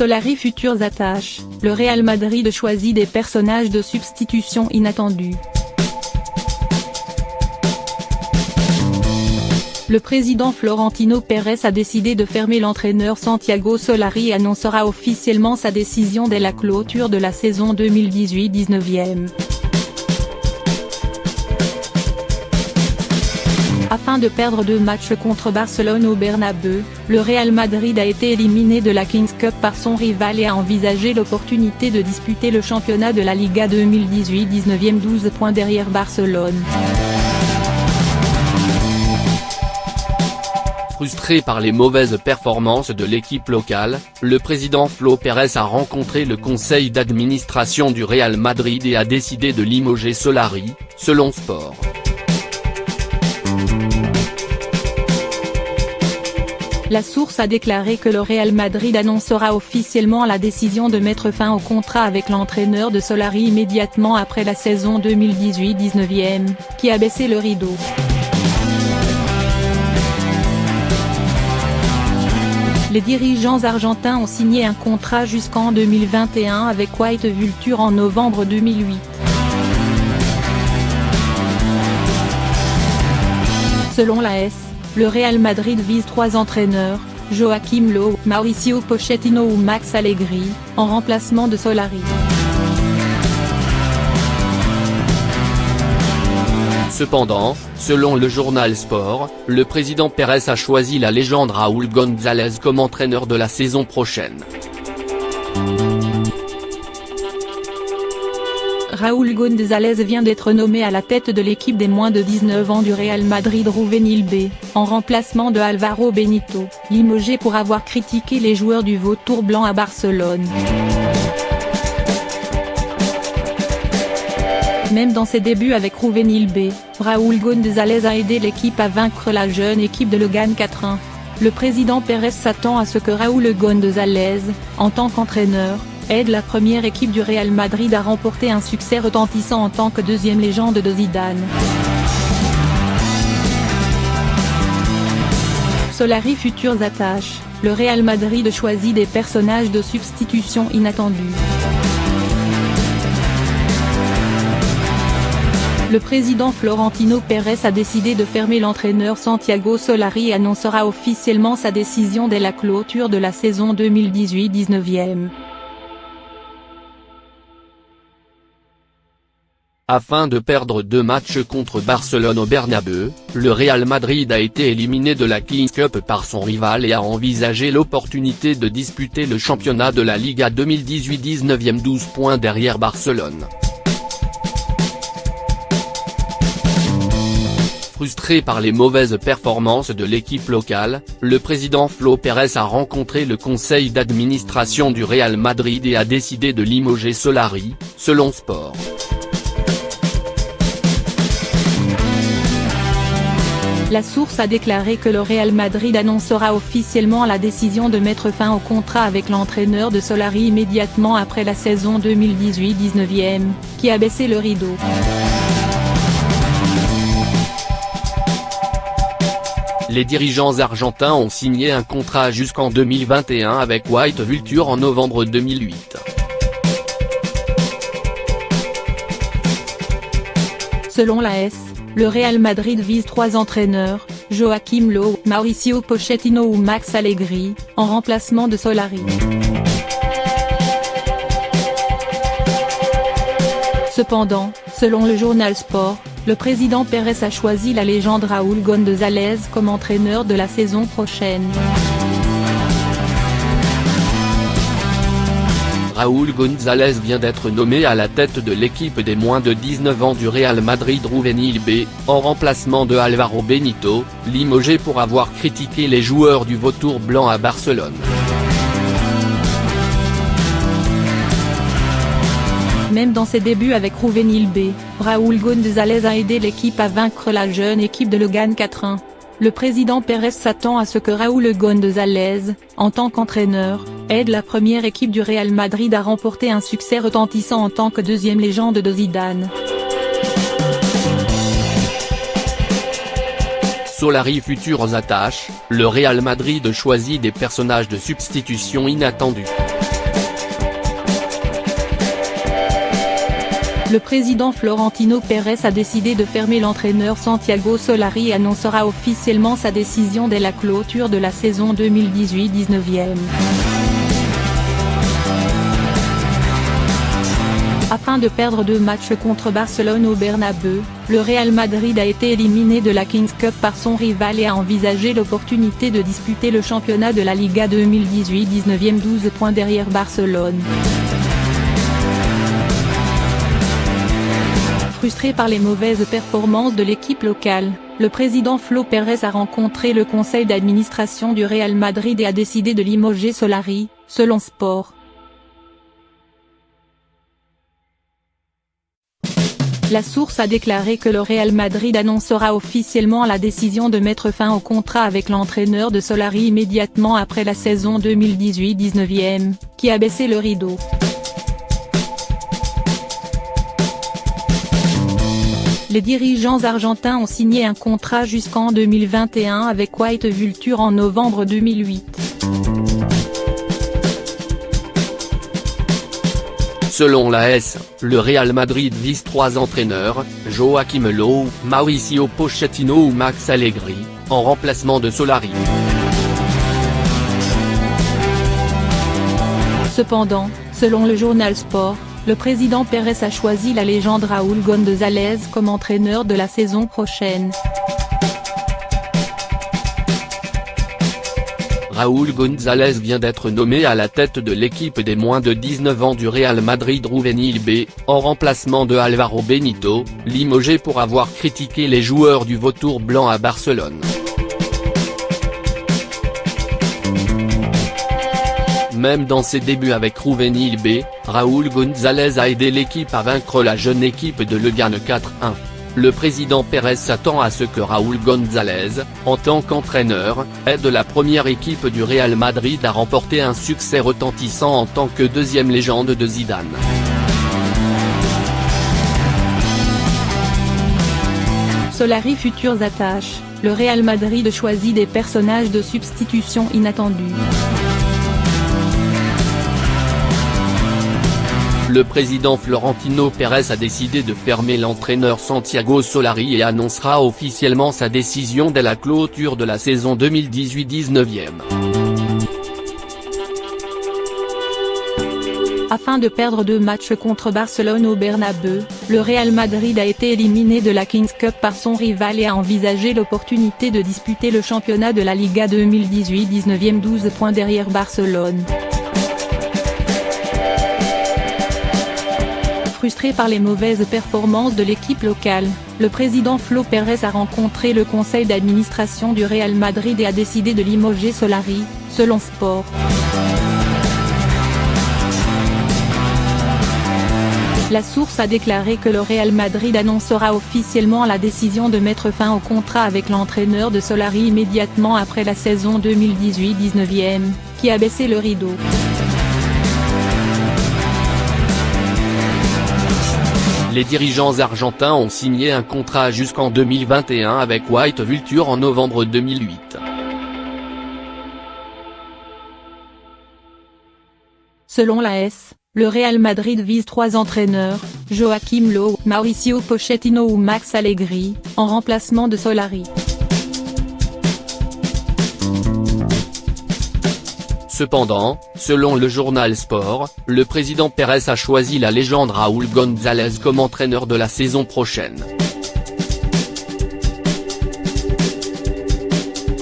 Solari futures attaches, le Real Madrid choisit des personnages de substitution inattendus. Le président Florentino Pérez a décidé de fermer l'entraîneur Santiago Solari et annoncera officiellement sa décision dès la clôture de la saison 2018-19e. Afin de perdre 2 matchs contre Barcelone au Bernabeu, le Real Madrid a été éliminé de la Kings Cup par son rival et a envisagé l'opportunité de disputer le championnat de la Liga 2018-19e 12 points derrière Barcelone. Frustré par les mauvaises performances de l'équipe locale, le président Flo Pérez a rencontré le conseil d'administration du Real Madrid et a décidé de limoger Solari, selon Sport. La source a déclaré que le Real Madrid annoncera officiellement la décision de mettre fin au contrat avec l'entraîneur de Solari immédiatement après la saison 2018-19e, qui a baissé le rideau. Les dirigeants argentins ont signé un contrat jusqu'en 2021 avec White Vulture en novembre 2008. Selon l'AS, le Real Madrid vise 3 entraîneurs, Joachim Löw, Mauricio Pochettino ou Max Allegri, en remplacement de Solari. Cependant, selon le journal Sport, le président Pérez a choisi la légende Raúl González comme entraîneur de la saison prochaine. Raúl González vient d'être nommé à la tête de l'équipe des moins de 19 ans du Real Madrid Juvenil B, en remplacement de Álvaro Benito, limogé pour avoir critiqué les joueurs du Vautour Blanc à Barcelone. Même dans ses débuts avec Juvenil B, Raúl González a aidé l'équipe à vaincre la jeune équipe de Logan 4-1. Le président Pérez s'attend à ce que Raúl González, en tant qu'entraîneur, aide la première équipe du Real Madrid à remporter un succès retentissant en tant que deuxième légende de Zidane. Solari futures attaches, le Real Madrid choisit des personnages de substitution inattendus. Le président Florentino Pérez a décidé de fermer l'entraîneur Santiago Solari et annoncera officiellement sa décision dès la clôture de la saison 2018-19e. Afin de perdre 2 matchs contre Barcelone au Bernabeu, le Real Madrid a été éliminé de la Kings Cup par son rival et a envisagé l'opportunité de disputer le championnat de la Liga 2018-19e 12 points derrière Barcelone. Frustré par les mauvaises performances de l'équipe locale, le président Flo Pérez a rencontré le conseil d'administration du Real Madrid et a décidé de limoger Solari, selon Sport. La source a déclaré que le Real Madrid annoncera officiellement la décision de mettre fin au contrat avec l'entraîneur de Solari immédiatement après la saison 2018-19e, qui a baissé le rideau. Les dirigeants argentins ont signé un contrat jusqu'en 2021 avec White Vulture en novembre 2008. Selon l'AS, le Real Madrid vise 3 entraîneurs, Joachim Löw, Mauricio Pochettino ou Max Allegri, en remplacement de Solari. Cependant, selon le journal Sport, le président Pérez a choisi la légende Raúl González comme entraîneur de la saison prochaine. Raúl González vient d'être nommé à la tête de l'équipe des moins de 19 ans du Real Madrid Juvenil B, en remplacement de Álvaro Benito, limogé pour avoir critiqué les joueurs du Vautour Blanc à Barcelone. Même dans ses débuts avec Juvenil B, Raúl González a aidé l'équipe à vaincre la jeune équipe de Logan 4-1. Le président Pérez s'attend à ce que Raúl González, en tant qu'entraîneur, aide la première équipe du Real Madrid à remporter un succès retentissant en tant que deuxième légende de Zidane. Solari futures attaches, le Real Madrid choisit des personnages de substitution inattendus. Le président Florentino Pérez a décidé de fermer l'entraîneur Santiago Solari et annoncera officiellement sa décision dès la clôture de la saison 2018-19e. Afin de perdre 2 matchs contre Barcelone au Bernabéu, le Real Madrid a été éliminé de la Kings Cup par son rival et a envisagé l'opportunité de disputer le championnat de la Liga 2018-19e 12 points derrière Barcelone. Frustré par les mauvaises performances de l'équipe locale, le président Flo Pérez a rencontré le conseil d'administration du Real Madrid et a décidé de limoger Solari, selon Sport. La source a déclaré que le Real Madrid annoncera officiellement la décision de mettre fin au contrat avec l'entraîneur de Solari immédiatement après la saison 2018-19e, qui a baissé le rideau. Les dirigeants argentins ont signé un contrat jusqu'en 2021 avec White Vulture en novembre 2008. Selon l'AS, le Real Madrid vise 3 entraîneurs, Joachim Löw, Mauricio Pochettino ou Max Allegri, en remplacement de Solari. Cependant, selon le journal Sport, le président Pérez a choisi la légende Raúl González comme entraîneur de la saison prochaine. Raúl González vient d'être nommé à la tête de l'équipe des moins de 19 ans du Real Madrid Juvenil B, en remplacement de Álvaro Benito, limogé pour avoir critiqué les joueurs du Vautour blanc à Barcelone. Même dans ses débuts avec Juvenil B, Raúl González a aidé l'équipe à vaincre la jeune équipe de Legan 4-1. Le président Pérez s'attend à ce que Raúl González, en tant qu'entraîneur, aide la première équipe du Real Madrid à remporter un succès retentissant en tant que deuxième légende de Zidane. Solari futures attaches, le Real Madrid choisit des personnages de substitution inattendus. Le président Florentino Pérez a décidé de fermer l'entraîneur Santiago Solari et annoncera officiellement sa décision dès la clôture de la saison 2018-19e. Afin de perdre 2 matchs contre Barcelone au Bernabéu, le Real Madrid a été éliminé de la Kings Cup par son rival et a envisagé l'opportunité de disputer le championnat de la Liga 2018-19e 12 points derrière Barcelone. Frustré par les mauvaises performances de l'équipe locale, le président Flo Pérez a rencontré le conseil d'administration du Real Madrid et a décidé de limoger Solari, selon Sport. La source a déclaré que le Real Madrid annoncera officiellement la décision de mettre fin au contrat avec l'entraîneur de Solari immédiatement après la saison 2018-19e, qui a baissé le rideau. Les dirigeants argentins ont signé un contrat jusqu'en 2021 avec White Vulture en novembre 2008. Selon l'AS, le Real Madrid vise 3 entraîneurs, Joachim Löw, Mauricio Pochettino ou Max Allegri, en remplacement de Solari. Cependant, selon le journal Sport, le président Pérez a choisi la légende Raúl González comme entraîneur de la saison prochaine.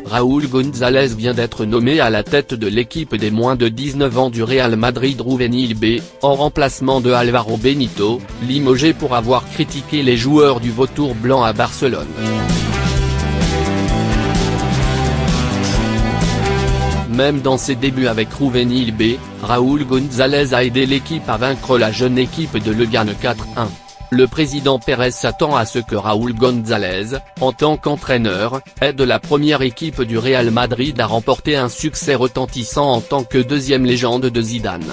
Raúl González vient d'être nommé à la tête de l'équipe des moins de 19 ans du Real Madrid Juvenil B, en remplacement de Álvaro Benito, limogé pour avoir critiqué les joueurs du Vautour blanc à Barcelone. Même dans ses débuts avec Juvenil B, Raúl González a aidé l'équipe à vaincre la jeune équipe de Legan 4-1. Le président Pérez s'attend à ce que Raúl González, en tant qu'entraîneur, aide la première équipe du Real Madrid à remporter un succès retentissant en tant que deuxième légende de Zidane.